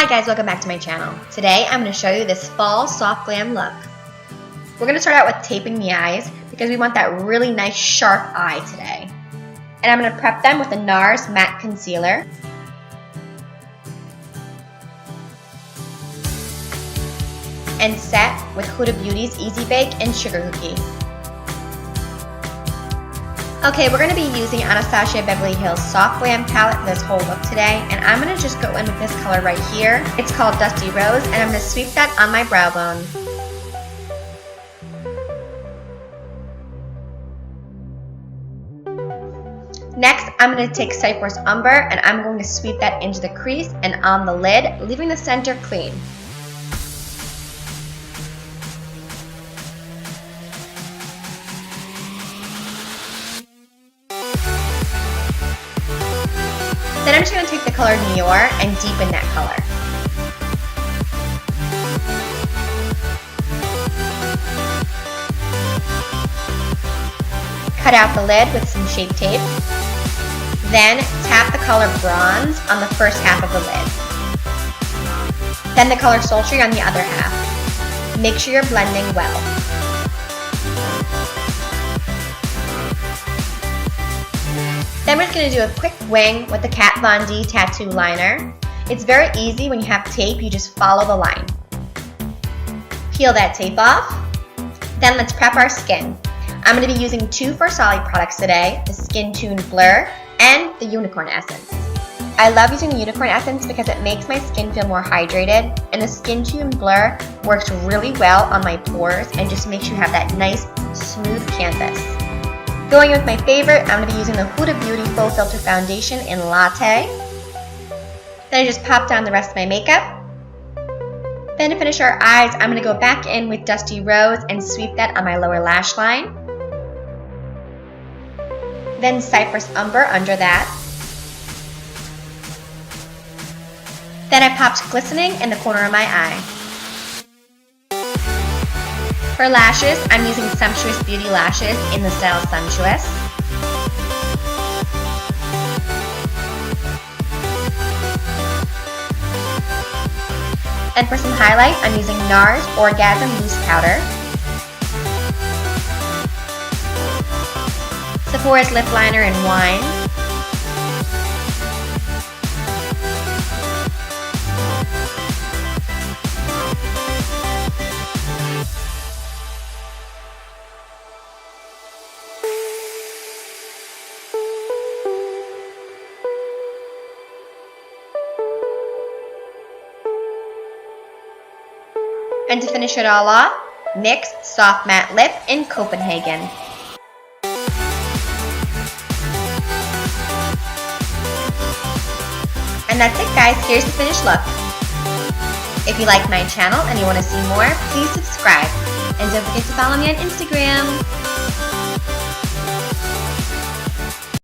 Hi guys, welcome back to my channel. Today I'm going to show you this fall soft glam look. We're going to start out with taping the eyes because we want that really nice sharp eye today. And I'm going to prep them with the Nars matte concealer. And set with Huda Beauty's Easy Bake and Sugar Cookie. Okay, we're going to be using Anastasia Beverly Hills Soft Glam palette for this whole look today, and I'm going to just go in with this color right here. It's called Dusty Rose, and I'm going to sweep that on my brow bone. Next, I'm going to take Cyprus Umber, and I'm going to sweep that into the crease and on the lid, leaving the center clean. Then I'm just going to take the color Noir and deepen that color. Cut out the lid with some shape tape. Then tap the color Bronze on the first half of the lid. Then the color Sultry on the other half. Make sure you're blending well. Then we're just going to do a quick wing with the Kat Von D tattoo liner. It's very easy when you have tape, you just follow the line. Peel that tape off. Then let's prep our skin. I'm going to be using two Farsali products today, the Skin Tune Blur and the Unicorn Essence. I love using the Unicorn Essence because it makes my skin feel more hydrated, and the Skin Tune Blur works really well on my pores and just makes you have that nice smooth canvas. Going with my favorite, I'm going to be using the Huda Beauty Faux Filter Foundation in Latte. Then I just pop down the rest of my makeup. Then to finish our eyes, I'm going to go back in with Dusty Rose and sweep that on my lower lash line. Then Cyprus Umber under that. Then I popped Glistening in the corner of my eye. For lashes, I'm using Sumptuous Beauty lashes in the style Sumptuous. And for some highlight, I'm using Nars Orgasm Loose Powder. Sephora's Lip Liner in Wine. And to finish it all off, NYX Soft Matte Lip in Copenhagen. And that's it guys, here's the finished look. If you like my channel and you want to see more, please subscribe. And don't forget to follow me on Instagram.